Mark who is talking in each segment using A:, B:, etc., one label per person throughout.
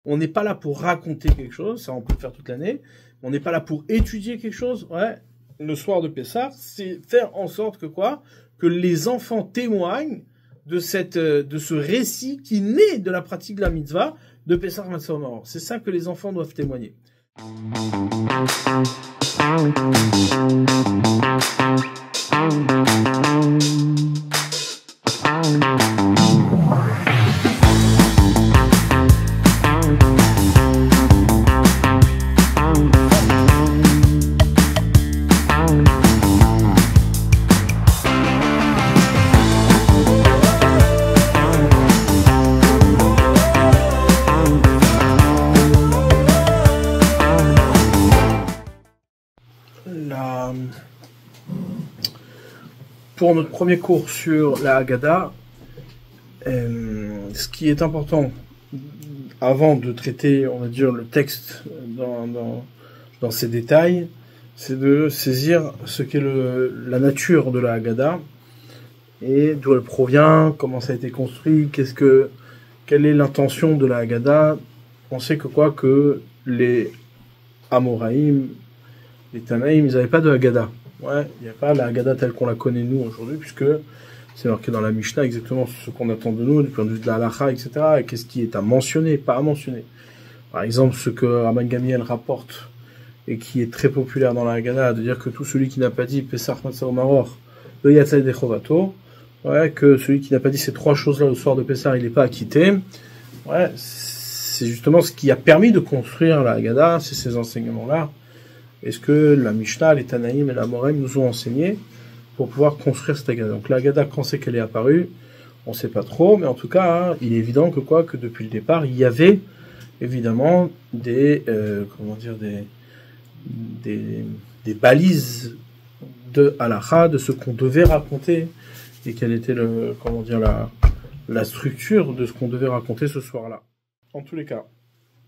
A: On n'est pas là pour raconter quelque chose, ça on peut le faire toute l'année. On n'est pas là pour étudier quelque chose. Ouais, le soir de Pessah, c'est faire en sorte que quoi? Que les enfants témoignent de ce récit qui naît de la pratique de la mitzvah de Pessah Matzah Maror. C'est ça que les enfants doivent témoigner. Pour notre premier cours sur la Haggadah, ce qui est important avant de traiter, on va dire, le texte dans ses détails, c'est de saisir ce qu'est la nature de la Haggadah et d'où elle provient, comment ça a été construit, quelle est l'intention de la Haggadah. On sait que les Amoraïm, les Tanaïm, ils n'avaient pas de Haggadah. Ouais, il n'y a pas la Haggadah telle qu'on la connaît nous aujourd'hui, puisque c'est marqué dans la Mishnah exactement ce qu'on attend de nous, du point de vue de la halakha, etc. Et qu'est-ce qui est à mentionner, pas à mentionner. Par exemple, ce que Rabban Gamliel rapporte, et qui est très populaire dans la Haggadah, de dire que tout celui qui n'a pas dit Pesach Matzah Maror, le Yatzai de Chovato, ouais, que celui qui n'a pas dit ces trois choses-là le soir de Pessah, il n'est pas acquitté. Ouais, c'est justement ce qui a permis de construire la Haggadah, c'est ces enseignements-là. Est-ce que la Mishnah, les Tanaïm et la Morem nous ont enseigné pour pouvoir construire cette Haggadah. Donc la Haggadah, quand c'est qu'elle est apparue, on ne sait pas trop, mais en tout cas, il est évident que depuis le départ, il y avait évidemment des balises de halakha, de ce qu'on devait raconter, et quelle était la structure de ce qu'on devait raconter ce soir-là. En tous les cas,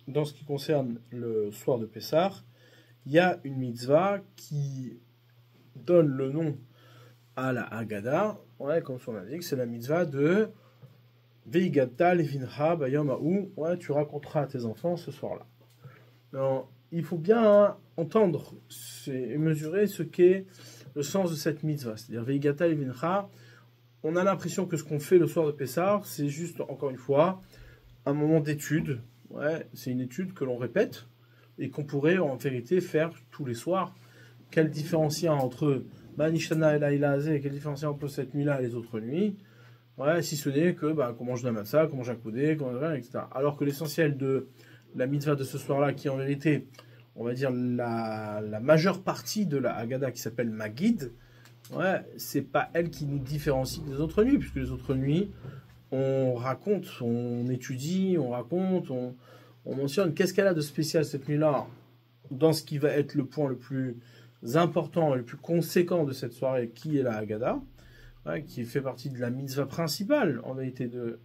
A: dans ce qui concerne le soir de Pessah, il y a une mitzvah qui donne le nom à la Haggadah, ouais, comme son indique, c'est la mitzvah de Veigata levincha bayom ha'u, ouais, tu raconteras à tes enfants ce soir-là. Alors, il faut bien entendre et mesurer ce qu'est le sens de cette mitzvah, c'est-à-dire Veigata levincha. On a l'impression que ce qu'on fait le soir de Pessah, c'est juste, encore une fois, un moment d'étude. Ouais, c'est une étude que l'on répète et qu'on pourrait en vérité faire tous les soirs. Quelle différence il y a entre Banishtana et Laïla Azé, quelle différence il y a entre cette nuit-là et les autres nuits? Ouais, si ce n'est que qu'on mange de la matzah, qu'on mange un coudé, etc. Alors que l'essentiel de la mitzvah de ce soir-là, qui est en vérité, on va dire, la majeure partie de la Haggadah qui s'appelle Magid, ouais, c'est pas elle qui nous différencie des autres nuits, puisque les autres nuits, on raconte, on étudie, on raconte, on mentionne qu'est-ce qu'elle a de spécial cette nuit-là, dans ce qui va être le point le plus important, le plus conséquent de cette soirée, qui est la Haggadah, ouais, qui fait partie de la mitzvah principale, en vérité, de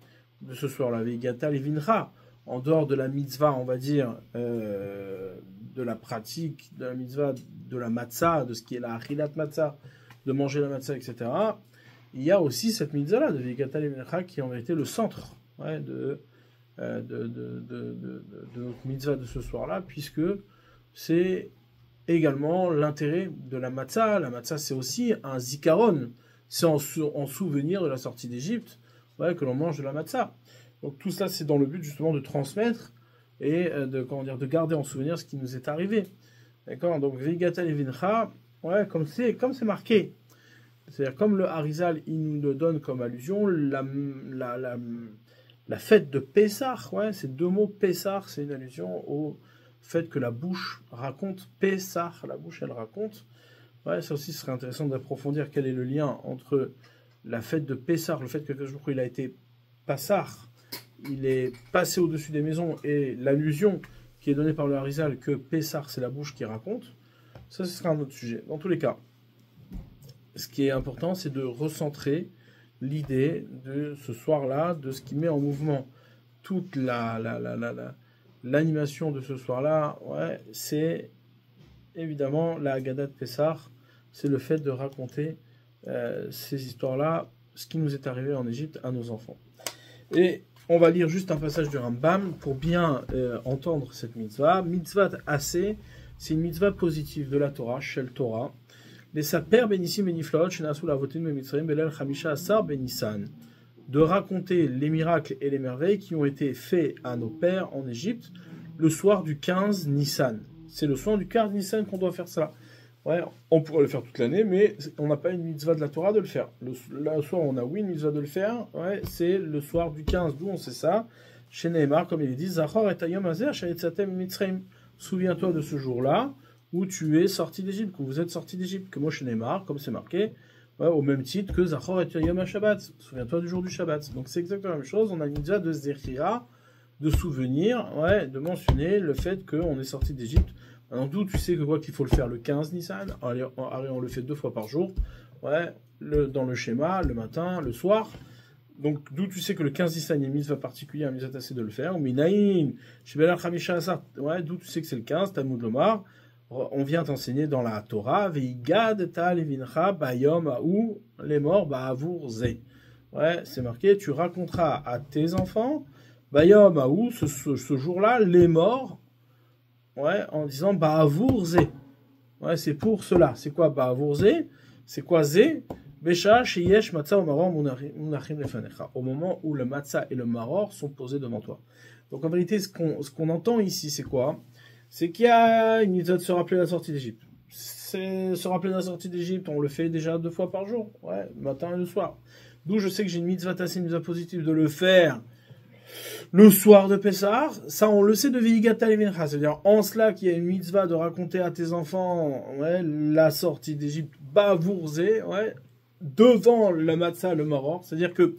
A: ce soir-là, Veigata levincha, en dehors de la mitzvah, on va dire, de la pratique, de la mitzvah de la matzah, de ce qui est la achilat matzah, de manger la matzah, etc. Il y a aussi cette mitzvah-là, de Veigata levincha, qui est en vérité le centre, ouais, de notre mitzvah de ce soir-là, puisque c'est également l'intérêt de la matzah. La matzah, c'est aussi un zikaron, c'est en souvenir de la sortie d'Égypte, ouais, que l'on mange de la matzah. Donc tout ça, c'est dans le but justement de transmettre et de garder en souvenir ce qui nous est arrivé. D'accord. Donc Veigata levincha, ouais, comme c'est marqué. C'est-à-dire comme le Harizal, il nous le donne comme allusion, la fête de Pessah, ouais, ces deux mots Pessah, c'est une allusion au fait que la bouche raconte, Pessah, la bouche elle raconte. Ouais, ça aussi serait intéressant d'approfondir quel est le lien entre la fête de Pessah, le fait que il a été Passar, il est passé au-dessus des maisons, et l'allusion qui est donnée par le Harizal que Pessah c'est la bouche qui raconte. Ça, ce sera un autre sujet. Dans tous les cas, ce qui est important, c'est de recentrer l'idée de ce soir-là, de ce qui met en mouvement toute l'animation de ce soir-là. Ouais, c'est évidemment la Haggadah de Pessah, c'est le fait de raconter ces histoires-là, ce qui nous est arrivé en Égypte à nos enfants. Et On va lire juste un passage du Rambam pour bien entendre cette mitzvah. Mitzvah assez, c'est une mitzvah positive de la Torah, Shel Torah. Les saper benissim beniflaot shenasu lavotim bemitzrayim belel chamisha asar benissan. De raconter les miracles et les merveilles qui ont été faits à nos pères en Égypte le soir du 15 Nissan. C'est le soir du 15 Nissan qu'on doit faire ça. Ouais, on pourrait le faire toute l'année, mais on n'a pas une mitzvah de la Torah de le faire. Le soir, on a oui une mitzvah de le faire, ouais, c'est le soir du 15, d'où on sait ça. Chez Nehemar, comme il dit, Zachor et Ayom Azer, Shayetzatem Mitzrayim. Souviens-toi de ce jour-là où tu es sorti d'Égypte, que vous êtes sorti d'Égypte, que moi chez Nehemar, comme c'est marqué, ouais, au même titre que Zachor et Ayom Shabbat. Souviens-toi du jour du Shabbat. Donc c'est exactement la même chose. On a une mitzvah de Zechira, de souvenir, ouais, de mentionner le fait qu'on est sorti d'Égypte. Alors d'où tu sais que quoi qu'il faut le faire le 15 Nissan, allez, on le fait 2 fois par jour, ouais, dans le schéma, le matin, le soir. Donc d'où tu sais que le 15 Nissan, il y a une mitzvah particulière, une mitzvah assez de le faire. Minaïn, Shebelal Chamisha Asar, ouais, d'où tu sais que c'est le 15, Talmud Lomar. On vient t'enseigner dans la Torah, Veigad Tal Evincha Bayom Aou, les morts, Ba'avour Ze. Ouais, c'est marqué, tu raconteras à tes enfants, Bayom Aou, ce jour-là, les morts. Ouais, en disant Ba'avour Zé. Ouais, c'est pour cela. C'est quoi Ba'avour Zé? C'est quoi Zé? Besha sheyesh matzah ou maror munachim lefanecha. Au moment où le matzah et le maror sont posés devant toi. Donc en vérité, ce qu'on entend ici, c'est quoi? C'est qu'il y a une mitzvah de se rappeler la sortie d'Égypte. C'est se rappeler la sortie d'Égypte, on le fait déjà 2 fois par jour. Ouais, le matin et le soir. D'où je sais que j'ai une mitzvah tassée, une mitzvah positive de le faire le soir de Pessah, ça on le sait de Veigata Levincha, c'est-à-dire en cela qu'il y a une mitzvah de raconter à tes enfants, ouais, la sortie d'Égypte, Ba'avour-Zé, ouais, devant le matzah, le maror, c'est-à-dire que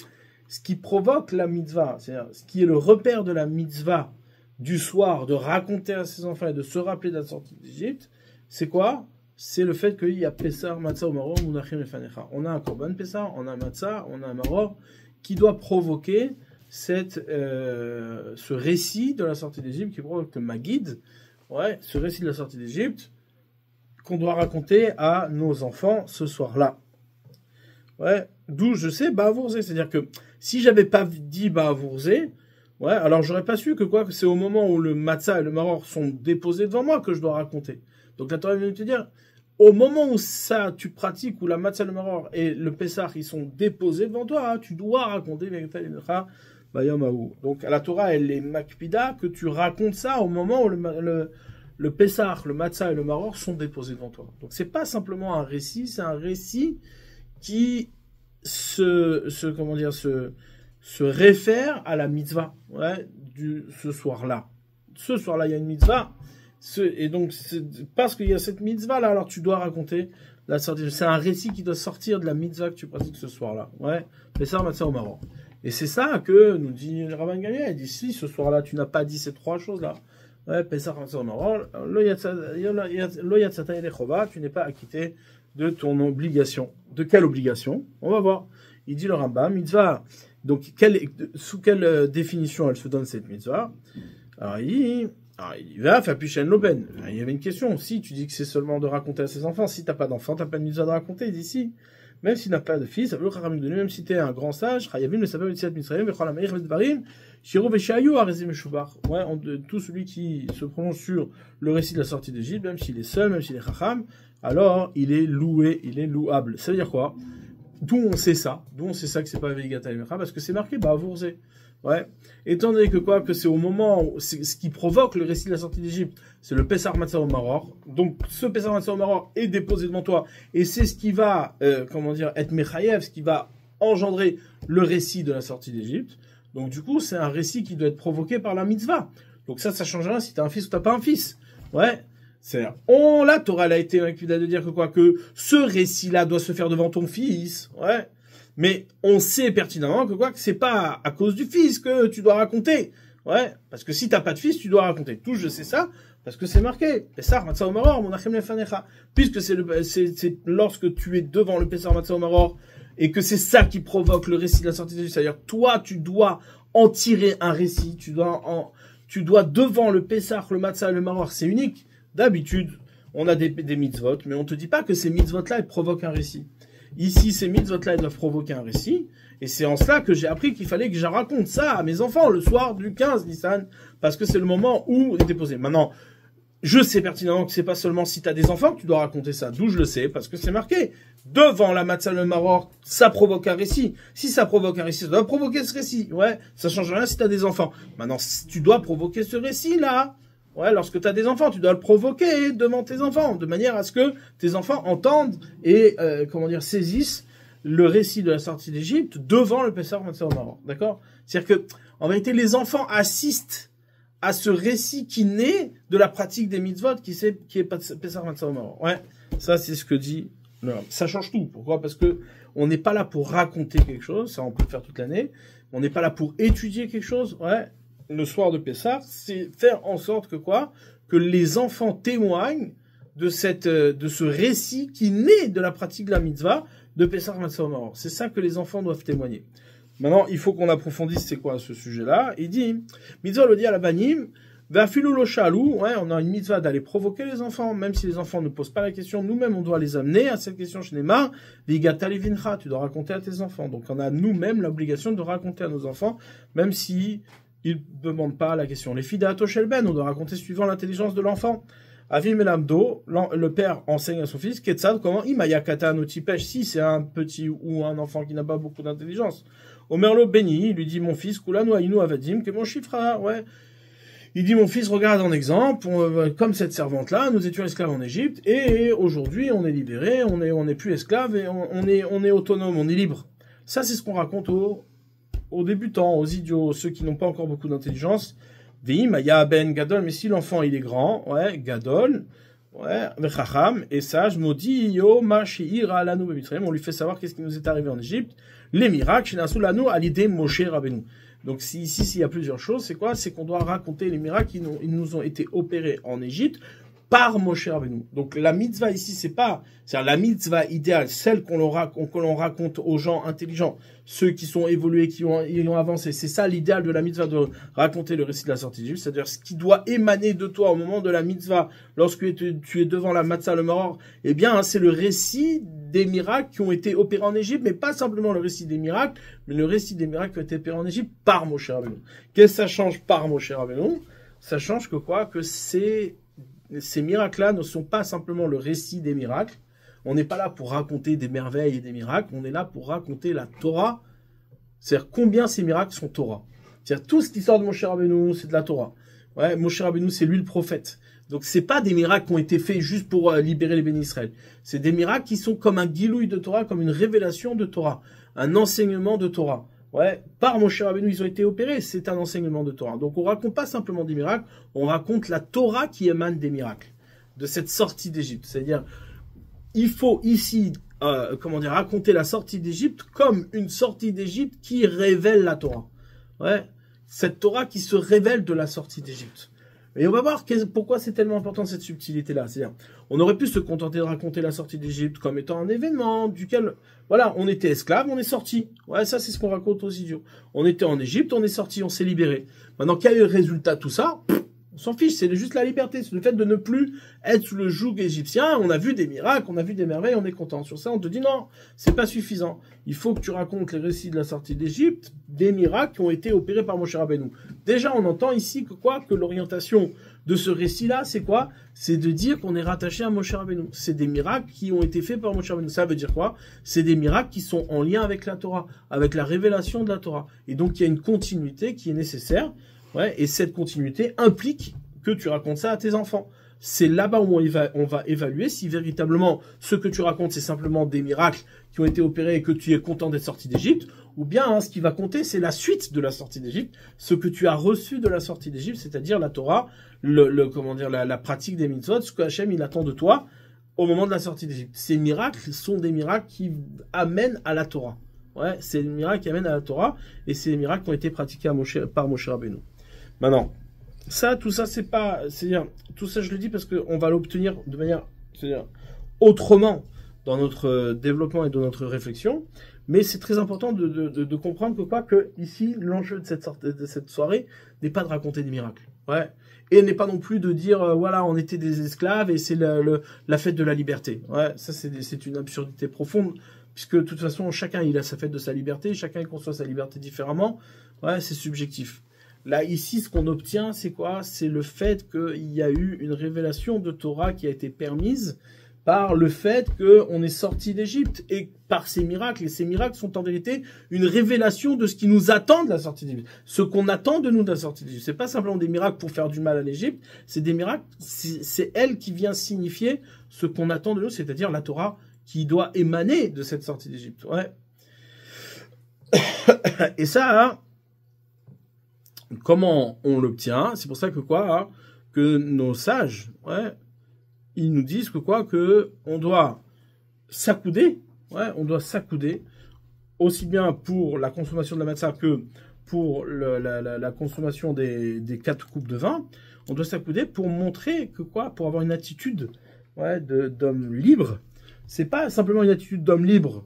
A: ce qui provoque la mitzvah, c'est-à-dire ce qui est le repère de la mitzvah du soir, de raconter à ses enfants et de se rappeler de la sortie d'Égypte, c'est quoi? C'est le fait qu'il y a Pessah, matzah ou maror, munachim lefanecha. On a un korban Pessah, on a un matzah, on a un maror, qui doit provoquer ce récit de la sortie d'Égypte qui provoque le Magid, ouais, ce récit de la sortie d'Égypte qu'on doit raconter à nos enfants ce soir-là. Ouais, d'où je sais Ba'avour-Zé, c'est-à-dire que si j'avais pas dit Ba'avour-Zé, ouais, alors j'aurais pas su que c'est au moment où le matzah et le maror sont déposés devant moi que je dois raconter. Donc la Torah vient de te dire, au moment où ça tu pratiques, où la matzah, le maror et le pessah ils sont déposés devant toi, hein, tu dois raconter donc, à la Torah, elle est makpida que tu racontes ça au moment où le Pessah, le Matzah et le Maror sont déposés devant toi. Donc, c'est pas simplement un récit, c'est un récit qui se réfère à la mitzvah, ouais, ce soir-là. Ce soir-là, il y a une mitzvah, et donc, parce qu'il y a cette mitzvah-là, alors tu dois raconter la sortie. C'est un récit qui doit sortir de la mitzvah que tu pratiques ce soir-là. Ouais, Pessah, Matzah ou Maror. Et c'est ça que nous dit le Rabban Gamliel. Il dit, si ce soir-là, tu n'as pas dit ces 3 choses-là, ouais, Pessah, Matzah, Maror, lo yatzata yedei chova, tu n'es pas acquitté de ton obligation. De quelle obligation? On va voir. Il dit le Rambam, mitzvah. Donc, sous quelle définition elle se donne cette mitzvah? Alors, il va faire plus l'oben. Il y avait une question. Si tu dis que c'est seulement de raconter à ses enfants, si tu n'as pas d'enfant, tu n'as pas de mitzvah de raconter, il dit si. Même s'il n'a pas de fils, même si tu es un grand sage, tout celui qui se prononce sur le récit de la sortie d'Égypte, même s'il est seul, même s'il est chacham, alors il est loué, il est louable. Ça veut dire quoi? D'où on sait ça que c'est pas Veigata Levincha, parce que c'est marqué Ba'avour-Zé. Ouais. Étant donné que c'est au moment où ce qui provoque le récit de la sortie d'Égypte, c'est le Pessah Matzah au Maror. Donc, ce Pessah Matzah au Maror est déposé devant toi, et c'est ce qui va, être Mechayev, ce qui va engendrer le récit de la sortie d'Égypte. Donc, du coup, c'est un récit qui doit être provoqué par la mitzvah. Donc ça change rien si t'as un fils ou t'as pas un fils. Ouais. La Torah, elle a été incapable de dire que ce récit-là doit se faire devant ton fils. Ouais. Mais on sait pertinemment que c'est pas à cause du fils que tu dois raconter. Ouais, parce que si t'as pas de fils, tu dois raconter. Tout, je sais ça, parce que c'est marqué. Pessah, Matzah, Maror, Munachim lefanecha. Puisque c'est lorsque tu es devant le Pessah, Matzah, Maror, et que c'est ça qui provoque le récit de la sortie d'Égypte. C'est-à-dire, toi, tu dois en tirer un récit. Tu dois devant le Pessah, le Matzah, le Maror. C'est unique. D'habitude, on a des mitzvot, mais on te dit pas que ces mitzvot-là, elles provoquent un récit. ici, ces mitzvot-là, ils doivent provoquer un récit. Et c'est en cela que j'ai appris qu'il fallait que je raconte ça à mes enfants le soir du 15 Nissan, parce que c'est le moment où il est déposé. Maintenant, je sais pertinemment que c'est pas seulement si tu as des enfants que tu dois raconter ça. D'où je le sais, parce que c'est marqué. Devant la Matzah le Maror, ça provoque un récit. Si ça provoque un récit, ça doit provoquer ce récit. Ouais, ça change rien si tu as des enfants. Maintenant, tu dois provoquer ce récit-là. Ouais, lorsque tu as des enfants, tu dois le provoquer devant tes enfants, de manière à ce que tes enfants entendent et, saisissent le récit de la sortie d'Égypte devant le Pessah Matzah au Maror. D'accord? C'est-à-dire que, en vérité, les enfants assistent à ce récit qui naît de la pratique des mitzvot qui est Pessah Matzah au Maror. Ouais, ça c'est ce que dit. Ça change tout. Pourquoi? Parce que on n'est pas là pour raconter quelque chose, ça on peut le faire toute l'année. On n'est pas là pour étudier quelque chose. Ouais, le soir de Pessah, c'est faire en sorte que quoi? Que les enfants témoignent de ce récit qui naît de la pratique de la mitzvah de Pessah Matzah au Maror. C'est ça que les enfants doivent témoigner. Maintenant, il faut qu'on approfondisse c'est quoi ce sujet-là. Il dit, mitzvah le dit à la banim, Vafilou lo shalou, ouais, on a une mitzvah d'aller provoquer les enfants, même si les enfants ne posent pas la question, nous-mêmes on doit les amener à cette question chez Neymar, Vigata levincha, tu dois raconter à tes enfants. Donc on a nous-mêmes l'obligation de raconter à nos enfants, même si ils ne demandent pas la question. Les filles d'Atoshelben, on doit raconter suivant l'intelligence de l'enfant. Avim Elamdo, le père enseigne à son fils, Ketzad, comment Imayakata Notipesh, si c'est un petit ou un enfant qui n'a pas beaucoup d'intelligence. Omerlo béni, il lui dit, mon fils, Kulanu Ainu Avadim, que mon chiffre, ouais. Il dit, mon fils, regarde en exemple, comme cette servante-là, nous étions esclaves en Égypte, et aujourd'hui, on est libérés, on est plus esclaves, et on est autonome, on est libre. Ça, c'est ce qu'on raconte aux débutants, aux idiots, ceux qui n'ont pas encore beaucoup d'intelligence. Vim, Aya Ben Gadol, mais si l'enfant, il est grand, ouais, Gadol, ouais, Vechacham, et sage, maudit, Yo, Mashir, Alanu, Bemitrem, on lui fait savoir qu'est-ce qui nous est arrivé en Égypte, les miracles, Shenasu, Lanu, à l'idée, Moshe, Rabbeinu. Donc, ici, s'il y a plusieurs choses, c'est quoi? C'est qu'on doit raconter les miracles qui nous ont été opérés en Égypte par Moshe Rabbeinu. Donc, la mitzvah ici, c'est la mitzvah idéale, celle qu'on raconte aux gens intelligents, ceux qui sont évolués, qui ont avancé. C'est ça l'idéal de la mitzvah, de raconter le récit de la sortie d'Égypte, c'est-à-dire ce qui doit émaner de toi au moment de la mitzvah, lorsque tu es devant la Matzah le Maror, eh bien, c'est le récit des miracles qui ont été opérés en Égypte, mais pas simplement le récit des miracles, mais le récit des miracles qui ont été opérés en Égypte par Moshe Rabbeinu. Qu'est-ce que ça change par Moshe Rabbeinu? Ça change que quoi? Que ces miracles-là ne sont pas simplement le récit des miracles. On n'est pas là pour raconter des merveilles et des miracles, on est là pour raconter la Torah. C'est-à-dire combien ces miracles sont Torah. C'est-à-dire tout ce qui sort de Moshe Rabbeinu, c'est de la Torah. Ouais, Moshe Rabbeinu, c'est lui le prophète. Donc c'est pas des miracles qui ont été faits juste pour libérer les bénis Israël. C'est des miracles qui sont comme un guilouille de Torah, comme une révélation de Torah, un enseignement de Torah. Ouais, par Moshe Rabbeinu, ils ont été opérés, c'est un enseignement de Torah. Donc on raconte pas simplement des miracles, on raconte la Torah qui émane des miracles, de cette sortie d'Égypte. C'est-à-dire, il faut ici, raconter la sortie d'Égypte comme une sortie d'Égypte qui révèle la Torah. Ouais, cette Torah qui se révèle de la sortie d'Égypte. Et on va voir pourquoi c'est tellement important cette subtilité-là. C'est-à-dire, on aurait pu se contenter de raconter la sortie d'Égypte comme étant un événement duquel, voilà, on était esclaves, on est sorti. Ouais, ça c'est ce qu'on raconte aux idiots. On était en Égypte, on est sorti, on s'est libéré. Maintenant, quel est le résultat de tout ça? On s'en fiche, c'est juste la liberté, c'est le fait de ne plus être sous le joug égyptien. On a vu des miracles, on a vu des merveilles, on est content. Sur ça, on te dit non, c'est pas suffisant. Il faut que tu racontes les récits de la sortie d'Égypte, des miracles qui ont été opérés par Moshe Rabbeinu. Déjà, on entend ici que l'orientation de ce récit-là, c'est quoi? C'est de dire qu'on est rattaché à Moshe Rabbeinu. C'est des miracles qui ont été faits par Moshe Rabbeinu. Ça veut dire quoi? C'est des miracles qui sont en lien avec la Torah, avec la révélation de la Torah. Et donc, il y a une continuité qui est nécessaire. Ouais, et cette continuité implique que tu racontes ça à tes enfants. C'est là-bas où on va évaluer si véritablement ce que tu racontes, c'est simplement des miracles qui ont été opérés et que tu es content d'être sorti d'Égypte, ou bien ce qui va compter, c'est la suite de la sortie d'Égypte, ce que tu as reçu de la sortie d'Égypte, c'est-à-dire la Torah, la pratique des mitzvot, ce que Hachem il attend de toi au moment de la sortie d'Égypte. Ces miracles sont des miracles qui amènent à la Torah. Ouais, c'est des miracles qui amènent à la Torah, et c'est des miracles qui ont été pratiqués par Moshe Rabbeinu. Maintenant, tout ça, c'est-à-dire, tout ça, je le dis parce qu'on va l'obtenir de manière, c'est-à-dire, autrement dans notre développement et dans notre réflexion, mais c'est très important de comprendre que ici, l'enjeu de cette soirée n'est pas de raconter des miracles. Ouais. Et n'est pas non plus de dire, voilà, on était des esclaves et c'est la fête de la liberté. Ouais, ça, c'est une absurdité profonde. puisque de toute façon, chacun il a sa fête de sa liberté, chacun il conçoit sa liberté différemment. Ouais, c'est subjectif. Là, ici, ce qu'on obtient, c'est quoi? C'est le fait qu'il y a eu une révélation de Torah qui a été permise par le fait qu'on est sorti d'Égypte et par ces miracles. Et ces miracles sont en vérité une révélation de ce qui nous attend de la sortie d'Égypte. Ce qu'on attend de nous de la sortie d'Égypte. C'est pas simplement des miracles pour faire du mal à l'Égypte, c'est des miracles, c'est elle qui vient signifier ce qu'on attend de nous, c'est-à-dire la Torah qui doit émaner de cette sortie d'Égypte. Ouais. Et ça, hein, comment on l'obtient? C'est pour ça que quoi, hein, que nos sages, ouais, ils nous disent que quoi, que on doit s'accouder, ouais, on doit s'accouder aussi bien pour la consommation de la matzah que pour la consommation des 4 coupes de vin. On doit s'accouder pour montrer que quoi, pour avoir une attitude, ouais, d'homme libre. C'est pas simplement une attitude d'homme libre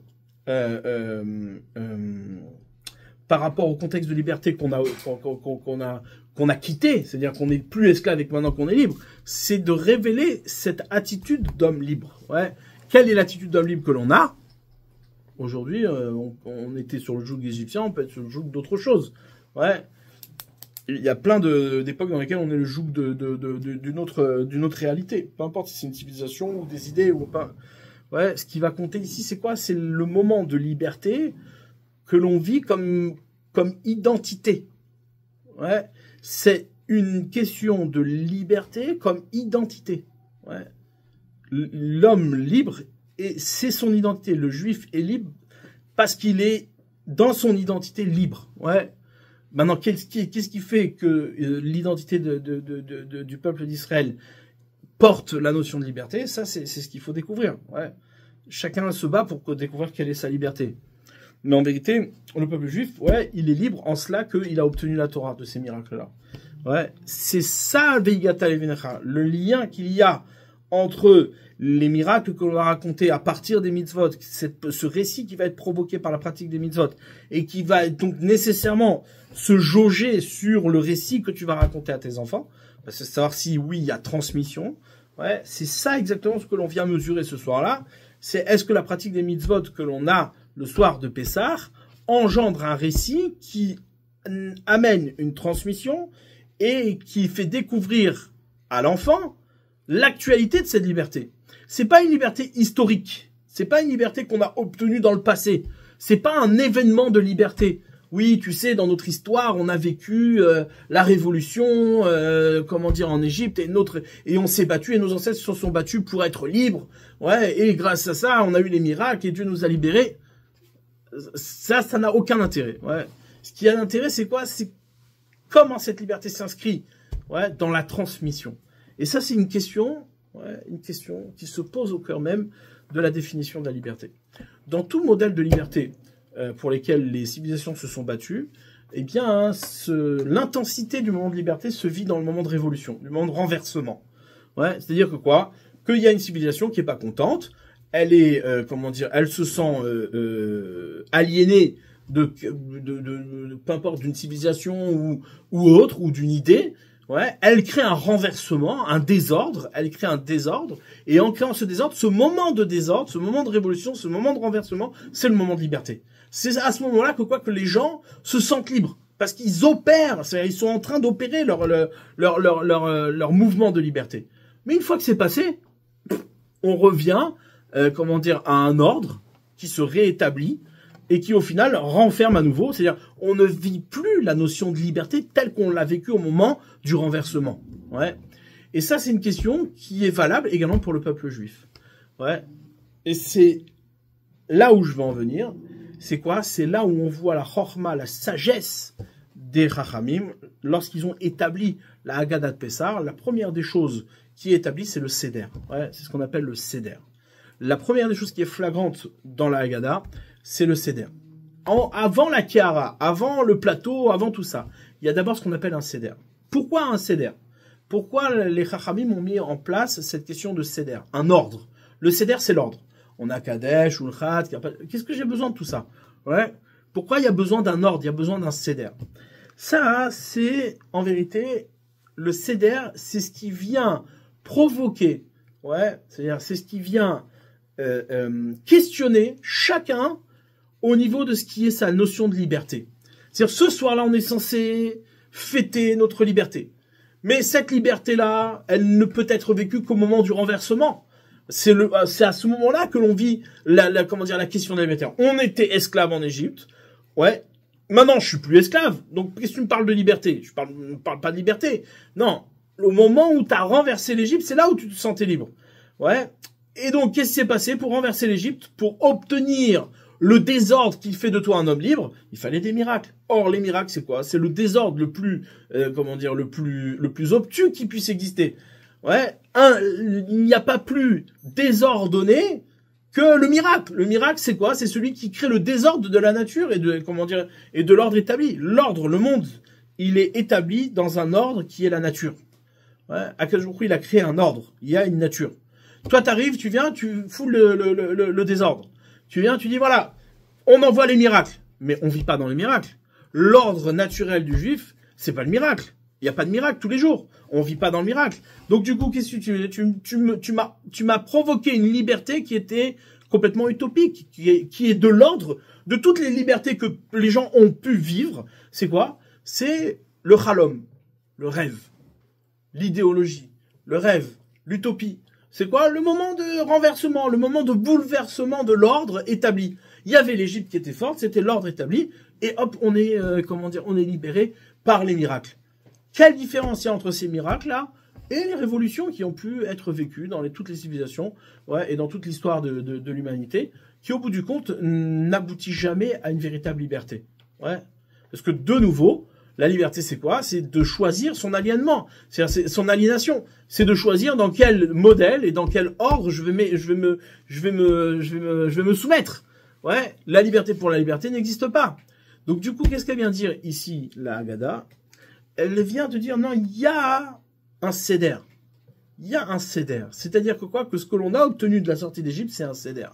A: par rapport au contexte de liberté qu'on a quitté, c'est-à-dire qu'on n'est plus esclave et que maintenant qu'on est libre, c'est de révéler cette attitude d'homme libre. Ouais. Quelle est l'attitude d'homme libre que l'on a? Aujourd'hui, on était sur le joug égyptien, on peut être sur le joug d'autre chose. Ouais. Il y a plein d'époques dans lesquelles on est le joug d'une autre réalité. Peu importe si c'est une civilisation ou des idées ou pas. Ouais. Ce qui va compter ici, c'est quoi? C'est le moment de liberté que l'on vit comme identité. Ouais. C'est une question de liberté comme identité. Ouais. L'homme libre, et c'est son identité. Le juif est libre parce qu'il est dans son identité libre. Ouais. Maintenant, qu'est-ce qui fait que l'identité du peuple d'Israël porte la notion de liberté? Ça, c'est ce qu'il faut découvrir. Ouais. Chacun se bat pour découvrir quelle est sa liberté. Mais en vérité, le peuple juif, ouais, il est libre en cela qu'il a obtenu la Torah de ces miracles-là. Ouais, c'est ça, Veigata Levinecha, le lien qu'il y a entre les miracles que l'on a racontés à partir des mitzvot, ce récit qui va être provoqué par la pratique des mitzvot, et qui va donc nécessairement se jauger sur le récit que tu vas raconter à tes enfants, parce que savoir si oui, il y a transmission. Ouais, c'est ça exactement ce que l'on vient mesurer ce soir-là. C'est est-ce que la pratique des mitzvot que l'on a le soir de Pessah engendre un récit qui amène une transmission et qui fait découvrir à l'enfant l'actualité de cette liberté. C'est pas une liberté historique. C'est pas une liberté qu'on a obtenue dans le passé. C'est pas un événement de liberté. Oui, tu sais, dans notre histoire, on a vécu la révolution, en Égypte et on s'est battu et nos ancêtres se sont battus pour être libres. Ouais, et grâce à ça, on a eu les miracles et Dieu nous a libérés. Ça n'a aucun intérêt. Ouais. Ce qui a d'intérêt, c'est quoi? C'est comment cette liberté s'inscrit, ouais, dans la transmission. Et ça, c'est une question qui se pose au cœur même de la définition de la liberté. Dans tout modèle de liberté pour lesquels les civilisations se sont battues, eh bien, l'intensité du moment de liberté se vit dans le moment de révolution, du moment de renversement. Ouais, c'est-à-dire que quoi? Qu'il y a une civilisation qui est pas contente, elle est, elle se sent aliénée de peu importe d'une civilisation ou autre, ou d'une idée. Ouais, elle crée un renversement, un désordre, et en créant ce désordre, ce moment de révolution, ce moment de renversement, c'est le moment de liberté. C'est à ce moment-là que les gens se sentent libres, parce qu'ils opèrent, ils sont en train d'opérer leur mouvement de liberté. Mais une fois que c'est passé, on revient, à un ordre qui se réétablit, et qui au final renferme à nouveau, c'est-à-dire on ne vit plus la notion de liberté telle qu'on l'a vécue au moment du renversement. Ouais. Et ça, c'est une question qui est valable également pour le peuple juif. Ouais. Et c'est là où je veux en venir. C'est quoi? C'est là où on voit la chorma, la sagesse des Chachamim, lorsqu'ils ont établi la Haggadah de Pessah. La première des choses qui est établie, c'est le Seder. Ouais, c'est ce qu'on appelle le Seder. La première des choses qui est flagrante dans la Haggadah, c'est le Seder. Avant la Kehara, avant le plateau, avant tout ça, il y a d'abord ce qu'on appelle un Seder. Pourquoi un Seder? Pourquoi les Chachamim ont mis en place cette question de Seder? Un ordre. Le Seder, c'est l'ordre. On a Kadesh, Ulchat, qu'est-ce que j'ai besoin de tout ça? Ouais. Pourquoi il y a besoin d'un ordre? Il y a besoin d'un Seder. Ça, c'est, en vérité, le Seder, c'est ce qui vient provoquer, ouais, c'est-à-dire, c'est ce qui vient questionner chacun au niveau de ce qui est sa notion de liberté. C'est-à-dire, ce soir-là, on est censé fêter notre liberté. Mais cette liberté-là, elle ne peut être vécue qu'au moment du renversement. C'est à ce moment-là que l'on vit la question de la liberté. On était esclave en Égypte. Ouais. Maintenant, je suis plus esclave. Donc, qu'est-ce que tu me parles de liberté? Je ne parle pas de liberté. Non. Au moment où tu as renversé l'Égypte, c'est là où tu te sentais libre. Ouais. Et donc, qu'est-ce qui s'est passé pour renverser l'Égypte? Pour obtenir le désordre qui fait de toi un homme libre, il fallait des miracles. Or, les miracles, c'est quoi? C'est le désordre le plus, le plus obtus qui puisse exister. Ouais. Il n'y a pas plus désordonné que le miracle. Le miracle, c'est quoi? C'est celui qui crée le désordre de la nature et de l'ordre établi. L'ordre, le monde, il est établi dans un ordre qui est la nature. Ouais. Akadosh Baruch Hu, il a créé un ordre. Il y a une nature. Toi, t'arrives, tu viens, tu fous le désordre. Tu viens, tu dis, voilà, on envoie les miracles. Mais on vit pas dans les miracles. L'ordre naturel du juif, c'est pas le miracle. Il n'y a pas de miracle tous les jours. On vit pas dans le miracle. Donc, du coup, qu'est-ce que tu m'as provoqué une liberté qui était complètement utopique, qui est de l'ordre de toutes les libertés que les gens ont pu vivre. C'est quoi? C'est le chalom, le rêve, l'idéologie, le rêve, l'utopie. C'est quoi? Le moment de renversement, le moment de bouleversement de l'ordre établi. Il y avait l'Égypte qui était forte, c'était l'ordre établi, et hop, on est, on est libéré par les miracles. Quelle différence il y a entre ces miracles-là et les révolutions qui ont pu être vécues dans toutes les civilisations, ouais, et dans toute l'histoire de l'humanité, qui au bout du compte n'aboutit jamais à une véritable liberté. Ouais. Parce que de nouveau, la liberté, c'est quoi? C'est de choisir son aliénement, c'est son aliénation. C'est de choisir dans quel modèle et dans quel ordre je vais me soumettre. Ouais, la liberté pour la liberté n'existe pas. Donc du coup, qu'est-ce qu'elle vient dire ici, la Haggadah? Elle vient de dire non, il y a un seder. Il y a un seder. C'est-à-dire que quoi? Que ce que l'on a obtenu de la sortie d'Égypte, c'est un seder.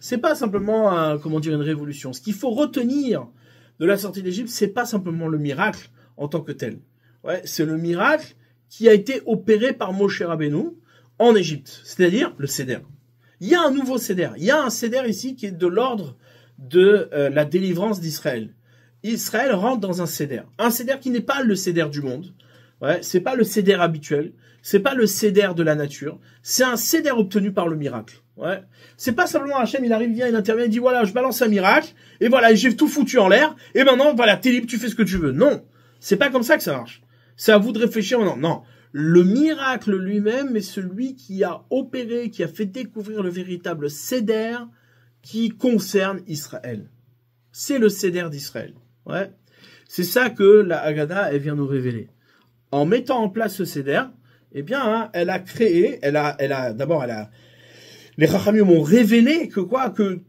A: C'est pas simplement une révolution. Ce qu'il faut retenir de la sortie d'Égypte, c'est pas simplement le miracle en tant que tel. Ouais, c'est le miracle qui a été opéré par Moshe Rabbeinu en Égypte, c'est-à-dire le Seder. Il y a un nouveau Seder. Il y a un Seder ici qui est de l'ordre de la délivrance d'Israël. Israël rentre dans un Seder qui n'est pas le Seder du monde. Ouais, c'est pas le Seder habituel, c'est pas le Seder de la nature, c'est un Seder obtenu par le miracle. Ouais. C'est pas simplement Hachem, il arrive, vient, il intervient, il dit voilà, je balance un miracle, et voilà, j'ai tout foutu en l'air, et maintenant, voilà, t'es libre, tu fais ce que tu veux. Non. C'est pas comme ça que ça marche. C'est à vous de réfléchir maintenant. Non. Le miracle lui-même est celui qui a opéré, qui a fait découvrir le véritable Seder qui concerne Israël. C'est le Seder d'Israël. Ouais. C'est ça que la Haggadah, elle vient nous révéler. En mettant en place ce Seder, eh bien, hein, elle a créé, les Chachamim m'ont révélé que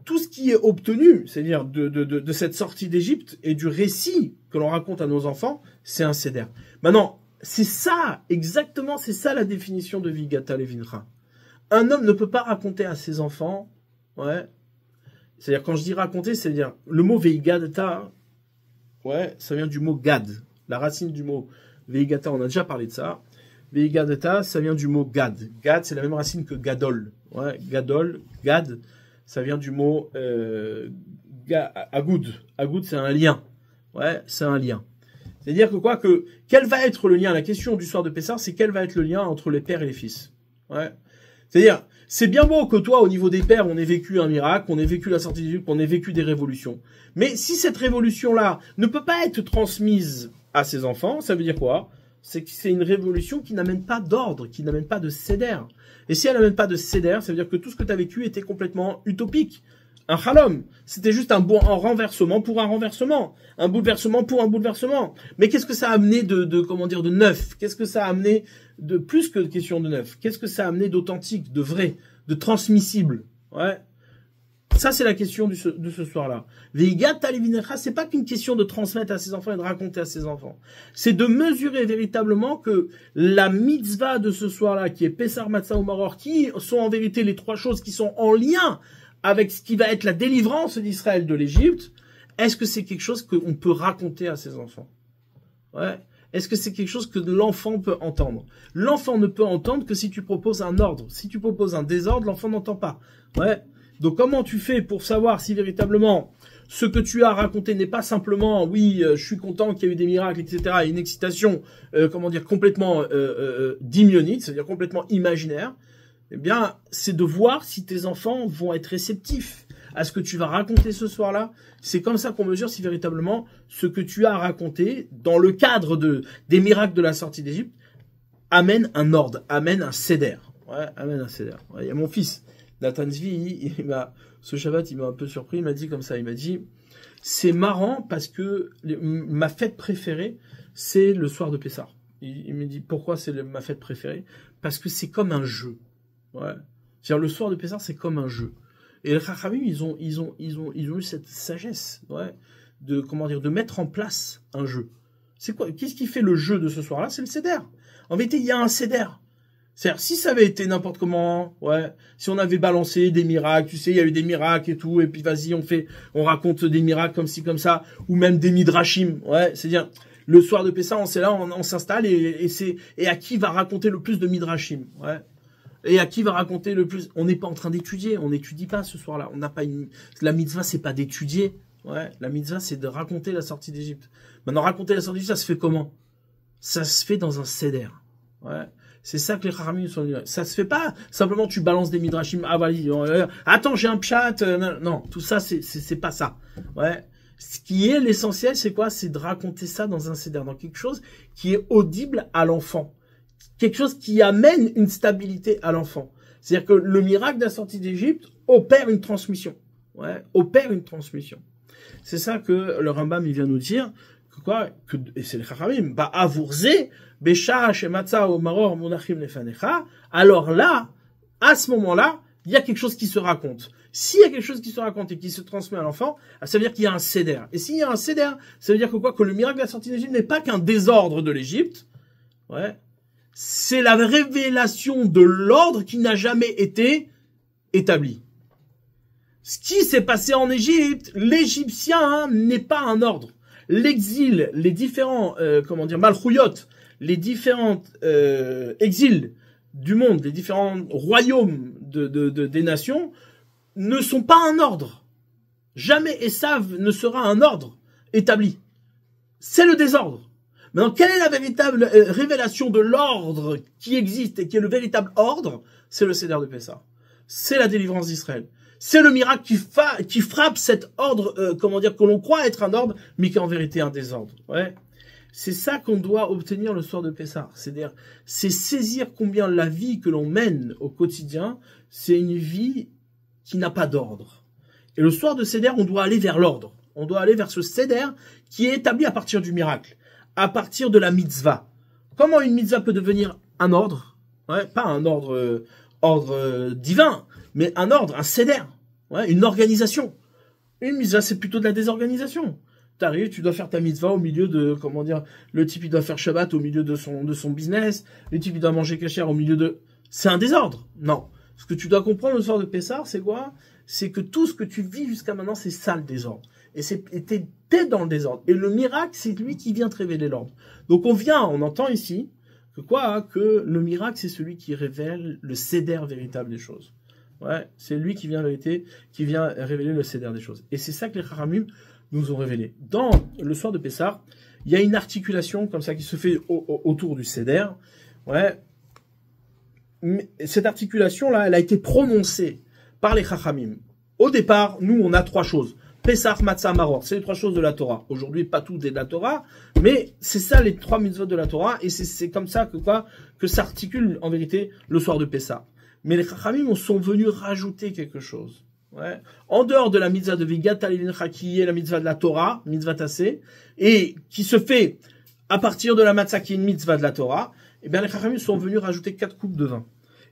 A: tout ce qui est obtenu, c'est-à-dire de cette sortie d'Égypte et du récit que l'on raconte à nos enfants, c'est un Seder. Maintenant, c'est ça, exactement, c'est ça la définition de Vigata Levincha. Un homme ne peut pas raconter à ses enfants, ouais, c'est-à-dire quand je dis raconter, c'est-à-dire le mot Veigata, ouais, ça vient du mot Gad, la racine du mot Veigata, on a déjà parlé de ça. Veigadata, ça vient du mot Gad. Gad, c'est la même racine que Gadol. Ouais, Gadol, Gad, ça vient du mot Agoud. Agoud, c'est un lien. Ouais, c'est un lien. C'est-à-dire que quel va être le lien? La question du soir de Pessah, c'est quel va être le lien entre les pères et les fils. Ouais. C'est-à-dire, c'est bien beau que toi, au niveau des pères, on ait vécu un miracle, on ait vécu la sortie d'Égypte, qu'on ait vécu des révolutions. Mais si cette révolution-là ne peut pas être transmise à ses enfants, ça veut dire quoi? C'est que c'est une révolution qui n'amène pas d'ordre, qui n'amène pas de Seder. Et si elle n'amène pas de Seder, ça veut dire que tout ce que tu as vécu était complètement utopique. Un chalom. C'était juste un renversement pour un renversement. Un bouleversement pour un bouleversement. Mais qu'est-ce que ça a amené de neuf? Qu'est-ce que ça a amené de plus que question de neuf? Qu'est-ce que ça a amené d'authentique, de vrai, de transmissible? Ouais. Ça, c'est la question de ce soir-là. Veigata Levincha, c'est pas qu'une question de transmettre à ses enfants et de raconter à ses enfants. C'est de mesurer véritablement que la mitzvah de ce soir-là, qui est Pessar, Matzah ou Maror, qui sont en vérité les trois choses qui sont en lien avec ce qui va être la délivrance d'Israël de l'Égypte, est-ce que c'est quelque chose qu'on peut raconter à ses enfants? Ouais. Est-ce que c'est quelque chose que l'enfant peut entendre? L'enfant ne peut entendre que si tu proposes un ordre. Si tu proposes un désordre, l'enfant n'entend pas. Ouais. Donc comment tu fais pour savoir si véritablement ce que tu as raconté n'est pas simplement oui, je suis content qu'il y a eu des miracles, etc. et une excitation, complètement dimionique, c'est-à-dire complètement imaginaire. Eh bien, c'est de voir si tes enfants vont être réceptifs à ce que tu vas raconter ce soir-là. C'est comme ça qu'on mesure si véritablement ce que tu as raconté dans le cadre des miracles de la sortie d'Égypte amène un ordre, amène un seder. Ouais, amène un seder. Ouais, il y a mon fils, Nathan Zvi, ce Shabbat, il m'a un peu surpris, il m'a dit comme ça, il m'a dit, c'est marrant parce que ma fête préférée, c'est le soir de Pessah. Il me dit, pourquoi c'est ma fête préférée? Parce que c'est comme un jeu. Ouais. C'est-à-dire, le soir de Pessah, c'est comme un jeu. Et les Chachamim, ils ont eu cette sagesse, ouais, de mettre en place un jeu. C'est quoi? Qu'est-ce qui fait le jeu de ce soir-là? C'est le seder. En vérité, il y a un seder. C'est-à-dire, si ça avait été n'importe comment, ouais, si on avait balancé des miracles, tu sais, il y a eu des miracles et tout, et puis vas-y, on raconte des miracles comme ci, comme ça, ou même des midrashim, ouais, c'est-à-dire, le soir de Pessah, on s'installe et à qui va raconter le plus de midrashim, ouais. Et à qui va raconter le plus? On n'est pas en train d'étudier, on n'étudie pas ce soir-là. On n'a pas la mitzvah, c'est pas d'étudier. Ouais, la mitzvah, c'est de raconter la sortie d'Égypte. Maintenant, raconter la sortie d'Égypte, ça se fait comment? Ça se fait dans un seder. Ouais. C'est ça que les Chachamim sont. Ça se fait pas simplement tu balances des midrashim. Ah vas-y, attends, j'ai un pshat. Non, tout ça, c'est pas ça. Ouais. Ce qui est l'essentiel, c'est quoi? C'est de raconter ça dans un seder, dans quelque chose qui est audible à l'enfant. Quelque chose qui amène une stabilité à l'enfant. C'est-à-dire que le miracle de la sortie d'Égypte opère une transmission. Ouais, opère une transmission. C'est ça que le Rambam il vient nous dire que quoi et c'est le Chachamim, ba avurze besha shematza o maror munachim lefanecha. Alors là, à ce moment-là, il y a quelque chose qui se raconte. S'il y a quelque chose qui se raconte et qui se transmet à l'enfant, ça veut dire qu'il y a un seder. Et s'il y a un seder, ça veut dire que quoi? Que le miracle de la sortie d'Égypte n'est pas qu'un désordre de l'Égypte. Ouais. C'est la révélation de l'ordre qui n'a jamais été établi. Ce qui s'est passé en Égypte, l'Égyptien n'est pas un ordre. L'exil, les différents, malchouyot, les différents exils du monde, les différents royaumes des nations, ne sont pas un ordre. Jamais Esav ne sera un ordre établi. C'est le désordre. Maintenant, quelle est la véritable révélation de l'ordre qui existe et qui est le véritable ordre? C'est le Seder de Pessah. C'est la délivrance d'Israël. C'est le miracle qui frappe cet ordre, que l'on croit être un ordre, mais qui est en vérité un désordre. Ouais. C'est ça qu'on doit obtenir le soir de Pessah. C'est-à-dire, c'est saisir combien la vie que l'on mène au quotidien, c'est une vie qui n'a pas d'ordre. Et le soir de Seder, on doit aller vers l'ordre. On doit aller vers ce Seder qui est établi à partir du miracle. À partir de la mitzvah. Comment une mitzvah peut devenir un ordre? Ouais, pas un ordre divin, mais un ordre, un seder, ouais, une organisation. Une mitzvah, c'est plutôt de la désorganisation. T'arrives, tu dois faire ta mitzvah au milieu de, le type il doit faire Shabbat au milieu de son business, le type il doit manger kasher au milieu de... C'est un désordre. Non. Ce que tu dois comprendre le soir de Pessah, c'est quoi? C'est que tout ce que tu vis jusqu'à maintenant, c'est ça le désordre. Et t'es dans le désordre. Et le miracle, c'est lui qui vient te révéler l'ordre. Donc on entend ici que le miracle, c'est celui qui révèle le seder véritable des choses. Ouais, c'est lui qui vient révéler le seder des choses. Et c'est ça que les Chachamim nous ont révélé. Dans le soir de Pessah, il y a une articulation comme ça qui se fait autour du seder. Ouais. Mais cette articulation-là, elle a été prononcée par les Chachamim. Au départ, nous, on a trois choses. Pessah, Matzah, Maror. C'est les trois choses de la Torah. Aujourd'hui, pas tout est de la Torah, mais c'est ça les trois mitzvot de la Torah, et c'est comme ça que s'articule, en vérité, le soir de Pessah. Mais les Chachamim sont venus rajouter quelque chose. Ouais. En dehors de la mitzvah de Vigat Alilcha, qui est la mitzvah de la Torah, mitzvah tassé, et qui se fait à partir de la Matzah, qui est une mitzvah de la Torah, eh bien, les Chachamim sont venus rajouter 4 coupes de vin.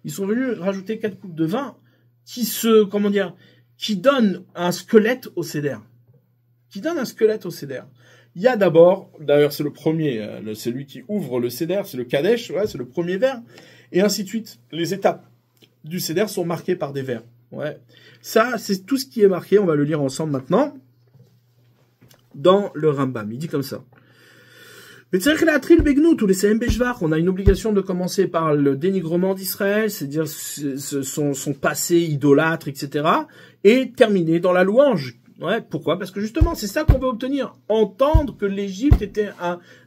A: Ils sont venus rajouter 4 coupes de vin qui donnent un squelette au seder. Il y a d'ailleurs c'est le premier, c'est lui qui ouvre le seder, c'est le Kadesh, ouais, c'est le premier verre, et ainsi de suite. Les étapes du seder sont marquées par des vers. Ouais. Ça, c'est tout ce qui est marqué, on va le lire ensemble maintenant, dans le Rambam. Il dit comme ça. On a une obligation de commencer par le dénigrement d'Israël, c'est-à-dire son passé idolâtre, etc. et terminer dans la louange. Ouais, pourquoi? Parce que justement, c'est ça qu'on veut obtenir. Entendre que l'Égypte était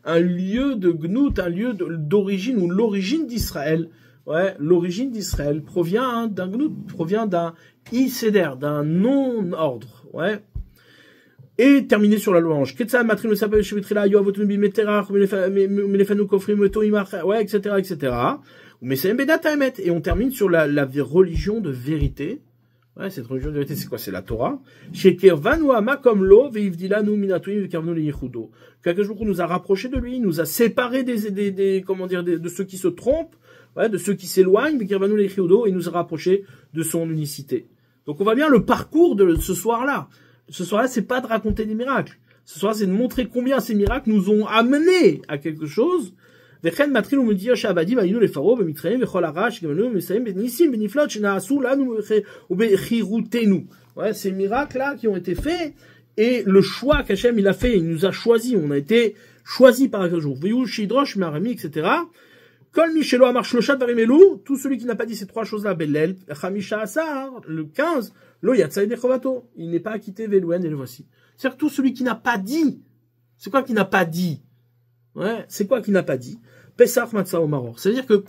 A: un lieu de gnout, un lieu d'origine, ou l'origine d'Israël. Ouais, l'origine d'Israël provient d'un gnout, provient d'un iseder, d'un non-ordre. Ouais. Et terminer sur la louange. Ouais, etc., etc. Et on termine sur la religion de vérité. Ouais, cette religion de vérité, c'est quoi? C'est la Torah. Quelques nous a rapprochés de lui, nous a séparés de ceux qui se trompent, ouais, de ceux qui s'éloignent, et nous a rapprochés de son unicité. Donc on voit bien le parcours de ce soir-là. Ce soir-là, c'est pas de raconter des miracles. Ce soir, c'est de montrer combien ces miracles nous ont amenés à quelque chose. Ouais, ces miracles-là qui ont été faits, et le choix qu'Hachem il a fait, il nous a choisis, on a été choisis par un jour. Etc. Tout celui qui n'a pas dit ces trois choses-là, Bellel, Chamisha Asar, le 15, Lo Yatsaï Nechovato, il n'est pas acquitté, Velouen, et le voici. C'est-à-dire que tout celui qui n'a pas dit, c'est quoi qui n'a pas dit? Ouais, c'est quoi qui n'a pas dit? Pesach Matzah au Maror. C'est-à-dire que,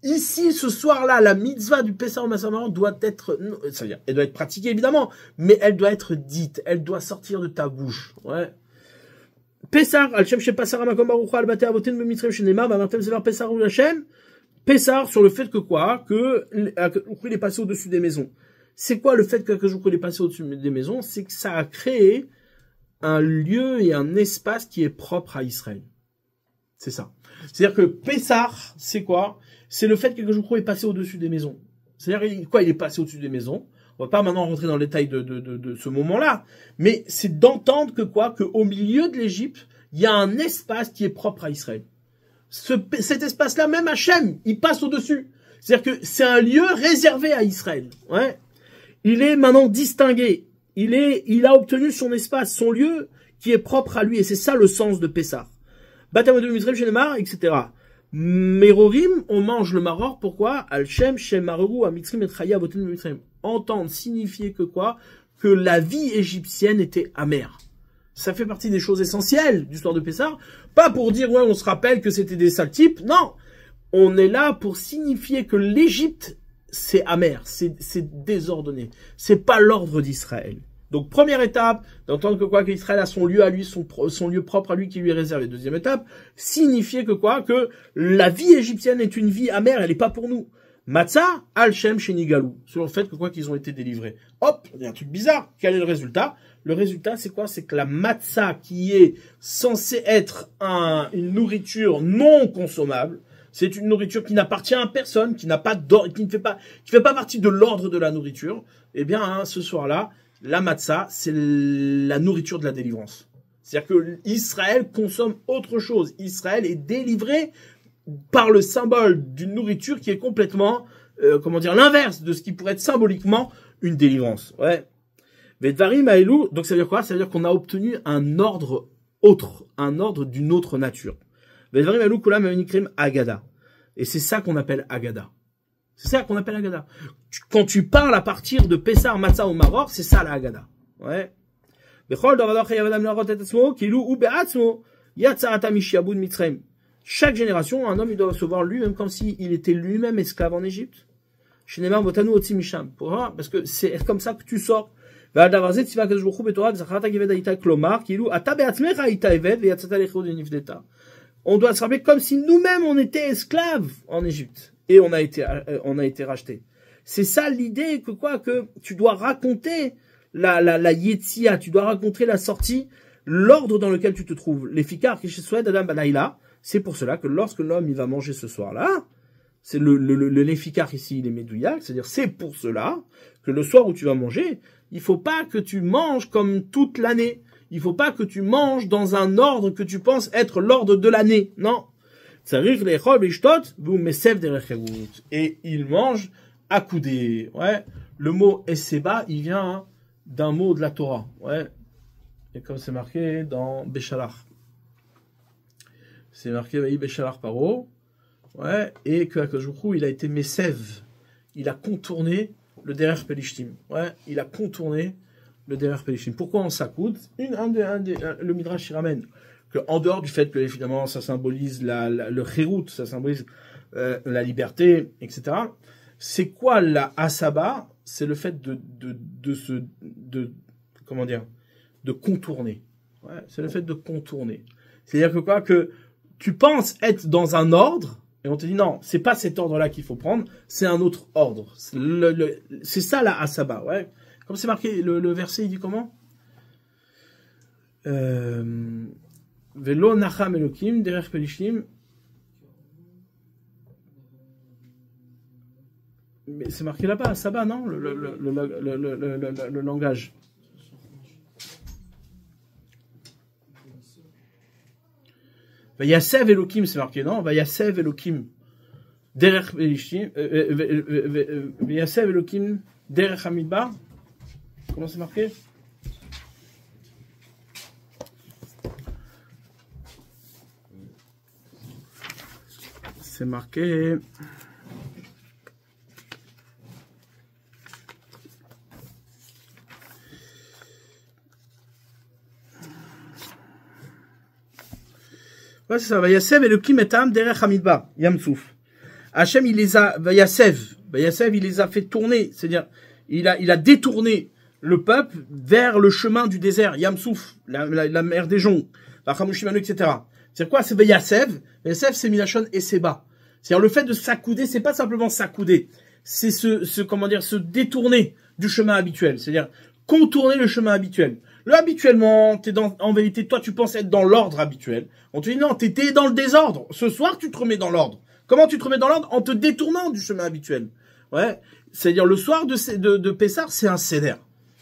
A: ici, ce soir-là, la mitzvah du Pesach Matzah au Maror doit être, c'est-à-dire, elle doit être pratiquée, évidemment, mais elle doit être dite, elle doit sortir de ta bouche. Ouais. Pesach, al-Shem Shepasar Amakom Barucha al Bate Avotin Bemitzrayim Shenema, Vamartem Sevar Pesach ou Hashem. Pesach sur le fait que quoi? Que il est passé au-dessus des maisons. C'est quoi le fait que il est passé au-dessus des maisons? C'est que ça a créé un lieu et un espace qui est propre à Israël. C'est ça. C'est-à-dire que Pesach, c'est quoi? C'est le fait que est passé au-dessus des maisons. C'est-à-dire quoi? Il est passé au-dessus des maisons. On va pas maintenant rentrer dans le détail de ce moment-là, mais c'est d'entendre que quoi? Que au milieu de l'Égypte, il y a un espace qui est propre à Israël. Cet espace-là, même Hachem, il passe au-dessus. C'est-à-dire que c'est un lieu réservé à Israël. Ouais. Il est maintenant distingué. Il a obtenu son espace, son lieu qui est propre à lui, et c'est ça le sens de Pessah. Batamodou Mitzrayim Shenemar, etc. Merorim, on mange le maror, pourquoi? Al-Shem, Shem Maroru, Amitzrim et Chaya, Voten Mitzrayim. Entendre signifier que quoi? Que la vie égyptienne était amère. Ça fait partie des choses essentielles d'histoire de Pessah. Pas pour dire, ouais, on se rappelle que c'était des sales types. Non. On est là pour signifier que l'Égypte, c'est amer, c'est désordonné. C'est pas l'ordre d'Israël. Donc, première étape, d'entendre que quoi, qu'Israël a son lieu à lui, son lieu propre à lui qui lui est réservé. Deuxième étape, signifier que quoi, que la vie égyptienne est une vie amère, elle est pas pour nous. Matzah, Al-Shem, Shenigalou. Sur le fait que quoi, qu'ils ont été délivrés. Hop, il y a un truc bizarre. Quel est le résultat? Le résultat, c'est quoi? C'est que la matzah, qui est censée être une nourriture non consommable, c'est une nourriture qui n'appartient à personne, qui n'a pas qui ne fait pas partie de l'ordre de la nourriture. Eh bien, hein, ce soir-là, la matzah, c'est la nourriture de la délivrance. C'est-à-dire que Israël consomme autre chose. Israël est délivré par le symbole d'une nourriture qui est complètement, l'inverse de ce qui pourrait être symboliquement une délivrance. Ouais. Vedvarim Aelou, donc ça veut dire quoi? Ça veut dire qu'on a obtenu un ordre autre, un ordre d'une autre nature. Vedvarim Aelou Kulam Enikrim Agada. Et c'est ça qu'on appelle Agada. C'est ça qu'on appelle Agada. Quand tu parles à partir de Pessar, Matzah ou Maror, c'est ça la Agada. Ouais. Chaque génération, un homme, il doit se voir lui-même comme s'il était lui-même esclave en Égypte. Pourquoi? Parce que c'est comme ça que tu sors. On doit se rappeler comme si nous-mêmes on était esclaves en Égypte et on a été rachetés. C'est ça l'idée que quoi, que tu dois raconter la Yetzia, tu dois raconter la sortie, l'ordre dans lequel tu te trouves. Les fikar qui souhaitent Adam Banaïla, c'est pour cela que lorsque l'homme il va manger ce soir-là, c'est le néfikar ici, il est médouillac, c'est-à-dire c'est pour cela que le soir où tu vas manger, il faut pas que tu manges comme toute l'année. Il faut pas que tu manges dans un ordre que tu penses être l'ordre de l'année. Non. Et il mange accoudé. Ouais. Le mot Esseba, il vient d'un mot de la Torah. Ouais. Et comme c'est marqué dans Béchalach. C'est marqué Vaï Béchalar Paro. Ouais, et que Akadosh Baruch Hu, il a été Mesev. Il a contourné le Derer Pelishtim. Ouais, il a contourné le Derer Pelishtim. Pourquoi on s'accoude? Le Midrash il ramène que, en dehors du fait que, évidemment, ça symbolise le Chérout, ça symbolise la liberté, etc. C'est quoi la Asaba? C'est le fait de contourner. Ouais, c'est le fait de contourner. C'est-à-dire que quoi? Que tu penses être dans un ordre, et on te dit non, c'est pas cet ordre-là qu'il faut prendre, c'est un autre ordre. C'est ça la Asaba, ouais. Comme c'est marqué, le verset, il dit comment? Velo nacham elokim derech pelishtim. Mais c'est marqué là-bas, Asaba, non? Le langage. Vayasev Elokim, c'est marqué, non? Vayasev Elokim derech pelishtim. Vayasev Elokim derech hamidbar. Comment c'est marqué? C'est marqué. Ouais, c'est ça. Vayasev Elokim etam derech hamidbar. Yamsouf. Hachem, il les a, Vayasev, il les a fait tourner. C'est-à-dire, il a détourné le peuple vers le chemin du désert. Yamsouf, la mer des joncs. La Chamushimanu, etc. C'est quoi? C'est Vayasev. Vayasev, c'est Milachon et Seba. C'est-à-dire, le fait de s'accouder, c'est pas simplement s'accouder. C'est se détourner du chemin habituel. C'est-à-dire, contourner le chemin habituel. Habituellement, en vérité, toi, tu penses être dans l'ordre habituel. On te dit non, t'étais dans le désordre. Ce soir, tu te remets dans l'ordre. Comment tu te remets dans l'ordre? En te détournant du chemin habituel. Ouais. C'est-à-dire, le soir de Pessah, c'est un seder.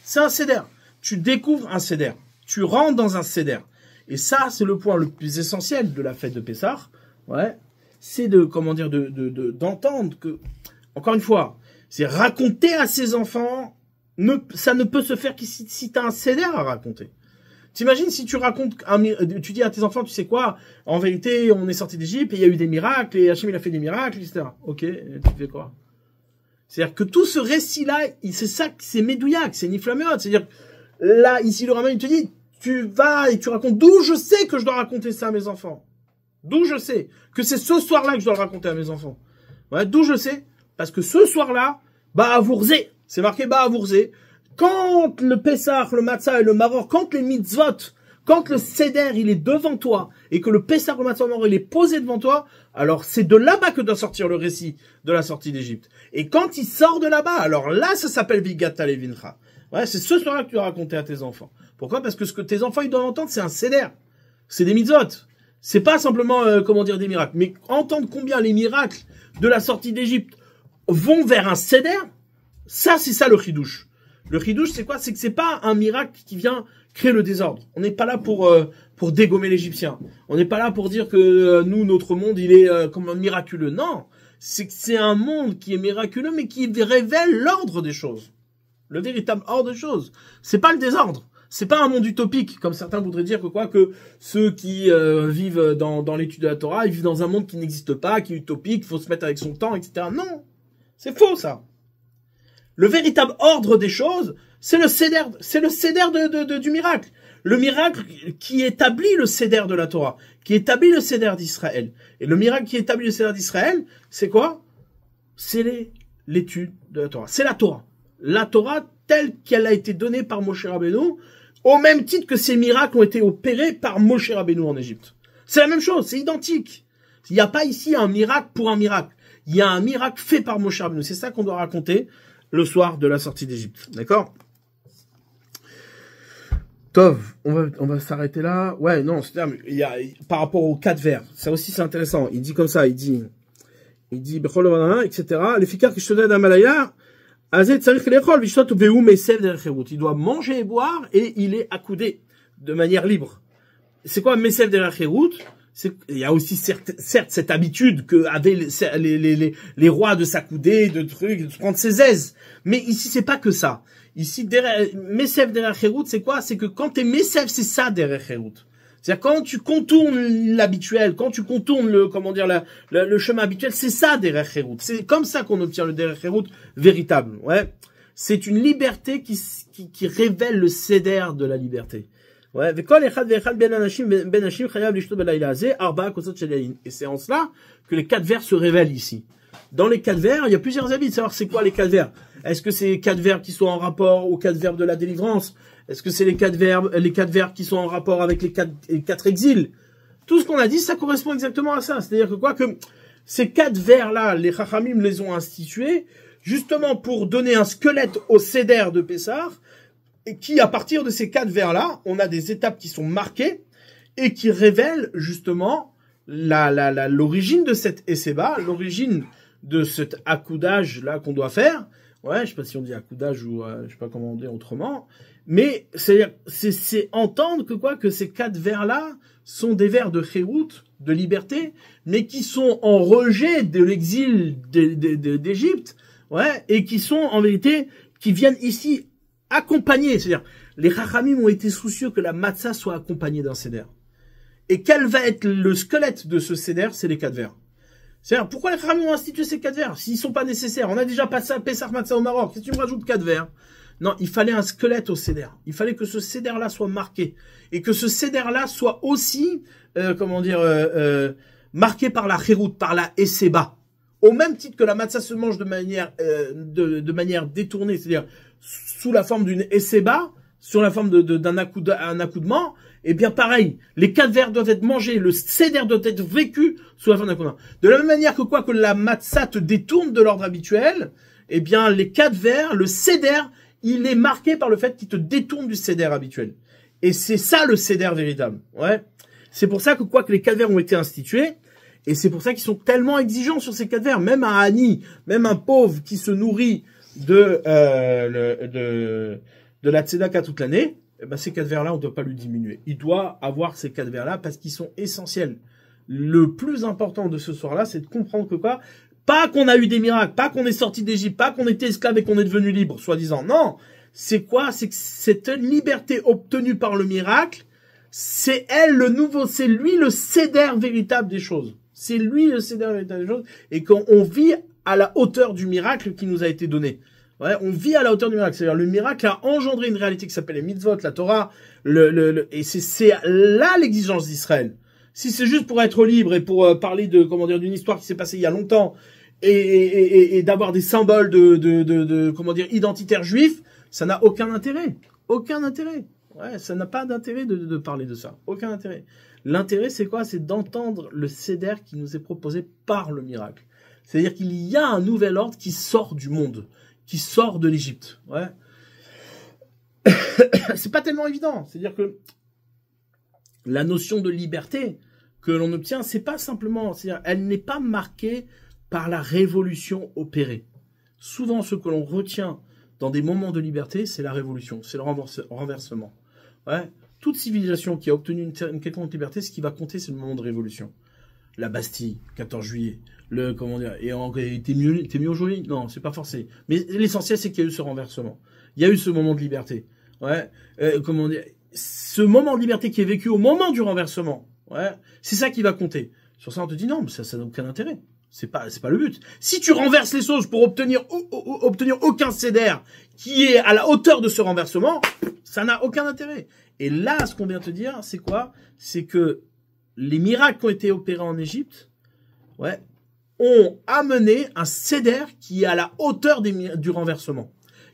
A: C'est un seder. Tu découvres un seder. Tu rentres dans un seder. Et ça, c'est le point le plus essentiel de la fête de Pessah. Ouais. C'est d'entendre que, encore une fois, c'est raconter à ses enfants, ça ne peut se faire que si tu as un seder à raconter. T'imagines si tu racontes, tu dis à tes enfants, tu sais quoi, en vérité, on est sorti d'Égypte, et il y a eu des miracles, et Hachem il a fait des miracles, etc. Ok, et tu fais quoi? C'est-à-dire que tout ce récit-là, c'est ça, c'est médouillac, c'est niflaméot. C'est-à-dire, là, ici, le rabbin, il te dit, tu vas et tu racontes, d'où je sais que je dois raconter ça à mes enfants. D'où je sais que c'est ce soir-là que je dois le raconter à mes enfants. Ouais, d'où je sais? Parce que ce soir-là, Ba'avourze, c'est marqué Ba'avourze. Quand le Pessah, le Matzah et le Maror, quand les mitzvot, quand le Seder, il est devant toi, et que le Pessah, le Matzah, le Maror, il est posé devant toi, alors c'est de là-bas que doit sortir le récit de la sortie d'Égypte. Et quand il sort de là-bas, alors là, ça s'appelle Vigata Levincha. Ouais, c'est ce soir-là que tu dois raconter à tes enfants. Pourquoi? Parce que ce que tes enfants, ils doivent entendre, c'est un Seder. C'est des mitzvot. C'est pas simplement, des miracles. Mais entendre combien les miracles de la sortie d'Égypte vont vers un Seder, ça, c'est ça le chidouche. Le chidouche, c'est quoi? C'est que c'est pas un miracle qui vient créer le désordre. On n'est pas là pour dégommer l'Égyptien. On n'est pas là pour dire que nous, notre monde, il est comme miraculeux. Non, c'est que c'est un monde qui est miraculeux, mais qui révèle l'ordre des choses. Le véritable ordre des choses. C'est pas le désordre. C'est pas un monde utopique, comme certains voudraient dire que ceux qui vivent dans l'étude de la Torah, ils vivent dans un monde qui n'existe pas, qui est utopique, il faut se mettre avec son temps, etc. Non, c'est faux ça. Le véritable ordre des choses, c'est le céder du miracle. Le miracle qui établit le céder de la Torah, qui établit le céder d'Israël. Et le miracle qui établit le céder d'Israël, c'est quoi? C'est l'étude de la Torah. C'est la Torah. La Torah telle qu'elle a été donnée par Moshe Rabbeinu, au même titre que ces miracles ont été opérés par Moshe Rabbeinu en Égypte. C'est la même chose, c'est identique. Il n'y a pas ici un miracle pour un miracle. Il y a un miracle fait par Moshe Rabbeinu. C'est ça qu'on doit raconter le soir de la sortie d'Égypte. D'accord? Tov, on va s'arrêter là. Ouais, non, c'est-à-dire, par rapport aux 4 vers, ça aussi c'est intéressant. Il dit comme ça, il dit, etc. Les ficars qui se donnent à Malaya, il doit manger et boire et il est accoudé de manière libre. C'est quoi Mesev de la Khérout? Il y a aussi certes cette habitude que avaient les rois de s'accouder, de trucs, de se prendre ses aises. Mais ici, c'est pas que ça. Ici, Mesev de la Khérout, c'est quoi? C'est que quand t'es Mesev, c'est ça derrière Khérout. C'est-à-dire quand tu contournes l'habituel, quand tu contournes le chemin habituel, c'est ça Derech Cherut. C'est comme ça qu'on obtient le Derech Cherut véritable. Ouais, c'est une liberté qui révèle le seder de la liberté. Ouais, et c'est en cela que les 4 vers se révèlent ici. Dans les 4 vers, il y a plusieurs avis de savoir c'est quoi les 4 vers. Est-ce que c'est les 4 vers qui sont en rapport aux 4 verbes de la délivrance? Est-ce que c'est les 4 vers qui sont en rapport avec les 4 exils? Tout ce qu'on a dit, ça correspond exactement à ça. C'est-à-dire que que ces 4 vers-là, les Chachamim les ont institués justement pour donner un squelette au Seder de Pessah, et qui, à partir de ces 4 vers-là, on a des étapes qui sont marquées et qui révèlent justement l'origine de cette Esseba, l'origine de cet accoudage-là qu'on doit faire. Ouais, je sais pas si on dit accoudage ou je sais pas comment on dit autrement. Mais c'est entendre que ces 4 vers-là sont des vers de Chérout, de liberté, mais qui sont en rejet de l'exil d'Égypte, ouais, et qui sont en vérité, qui viennent ici accompagner. C'est-à-dire, les Chachamim ont été soucieux que la matzah soit accompagnée d'un seder. Et quel va être le squelette de ce seder? C'est les 4 vers. C'est-à-dire, pourquoi les Chachamim ont institué ces 4 vers s'ils sont pas nécessaires? On a déjà passé à Pessah Matzah au Maroc. Qu'est-ce que tu me rajoutes 4 vers? Non, il fallait un squelette au seder. Il fallait que ce seder-là soit marqué. Et que ce seder-là soit aussi, marqué par la Chérout, par la Esseba. Au même titre que la matzah se mange de manière détournée, c'est-à-dire sous la forme d'une Esseba, sur la forme d'un accoudement, et bien pareil, les 4 vers doivent être mangés, le seder doit être vécu sous la forme d'un accoudement. De la même manière que la matzah te détourne de l'ordre habituel, eh bien les 4 vers, le seder, il est marqué par le fait qu'il te détourne du seder habituel. Et c'est ça le seder véritable. Ouais. C'est pour ça que les 4 vers ont été institués, et c'est pour ça qu'ils sont tellement exigeants sur ces 4 vers. Même un Ani, même un pauvre qui se nourrit de la tzedaka toute l'année, eh ben ces 4 vers-là, on ne doit pas lui diminuer. Il doit avoir ces 4 vers-là parce qu'ils sont essentiels. Le plus important de ce soir-là, c'est de comprendre pas qu'on a eu des miracles, pas qu'on est sorti d'Égypte, pas qu'on était esclave et qu'on est devenu libre, soi-disant. Non. C'est que cette liberté obtenue par le miracle, c'est lui le seder véritable des choses. C'est lui le seder véritable des choses, et qu'on vit à la hauteur du miracle qui nous a été donné. Ouais, on vit à la hauteur du miracle. C'est-à-dire, le miracle a engendré une réalité qui s'appelle les mitzvot, la Torah, et c'est là l'exigence d'Israël. Si c'est juste pour être libre et pour parler d'une histoire qui s'est passée il y a longtemps, et d'avoir des symboles identitaires juifs, ça n'a aucun intérêt. Aucun intérêt. Ouais, ça n'a pas d'intérêt de parler de ça. Aucun intérêt. L'intérêt, c'est quoi? C'est d'entendre le seder qui nous est proposé par le miracle. C'est-à-dire qu'il y a un nouvel ordre qui sort du monde, qui sort de l'Égypte. Ouais. C'est pas tellement évident. C'est-à-dire que la notion de liberté que l'on obtient, c'est pas simplement, c'est-à-dire, elle n'est pas marquée par la révolution opérée. Souvent, ce que l'on retient dans des moments de liberté, c'est la révolution, c'est le renversement. Ouais. Toute civilisation qui a obtenu une quelconque liberté, ce qui va compter, c'est le moment de révolution. La Bastille, 14 juillet, t'es mieux aujourd'hui? Non, c'est pas forcé. Mais l'essentiel, c'est qu'il y a eu ce renversement. Il y a eu ce moment de liberté. Ouais. Ce moment de liberté qui est vécu au moment du renversement. Ouais. C'est ça qui va compter. Sur ça, on te dit non, mais ça n'a aucun intérêt. C'est pas le but. Si tu renverses les choses pour obtenir aucun seder qui est à la hauteur de ce renversement, ça n'a aucun intérêt. Et là, ce qu'on vient te dire, c'est quoi? C'est que les miracles qui ont été opérés en Égypte, ouais, ont amené un seder qui est à la hauteur du renversement.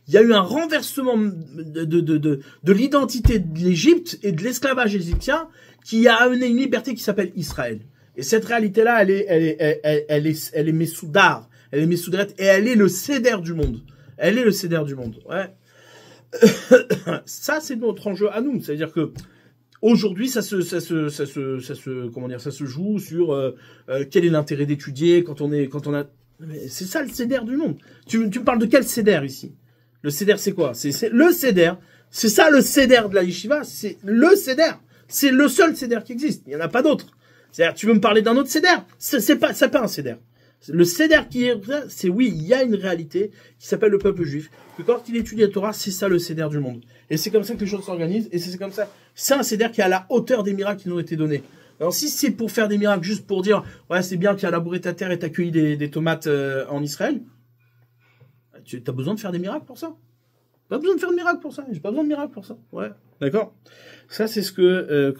A: Il y a eu un renversement de l'identité de l'Égypte et de l'esclavage égyptien qui a amené une liberté qui s'appelle Israël. Et cette réalité-là, elle est messoudar, elle est messoudrette, et elle est le seder du monde. Elle est le seder du monde. Ouais. Ça, c'est notre enjeu à nous. C'est-à-dire que aujourd'hui, ça se joue sur quel est l'intérêt d'étudier quand on a. C'est ça le seder du monde. Tu me parles de quel seder ici? Le seder, c'est quoi? C'est le seder. C'est ça le seder de la yeshiva. C'est le seder. C'est le seul seder qui existe. Il y en a pas d'autre. C'est-à-dire, tu veux me parler d'un autre seder? C'est pas un seder. Le Seder qui est, c'est oui, il y a une réalité qui s'appelle le peuple juif. Que quand il étudie la Torah, c'est ça le Seder du monde. Et c'est comme ça que les choses s'organisent. Et c'est comme ça. C'est un Seder qui est à la hauteur des miracles qui nous ont été donnés. Alors si c'est pour faire des miracles, juste pour dire, ouais, c'est bien, tu as labouré ta terre et t'as cueilli des tomates en Israël, tu as besoin de faire des miracles pour ça? Pas besoin de faire de miracles pour ça. J'ai pas besoin de miracles pour ça. Ouais, d'accord. Ça, c'est ce que,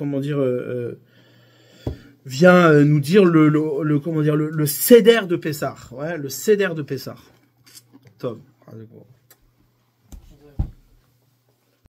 A: vient nous dire le Seder de Pessah. Ouais, le Seder de Pessah. Top.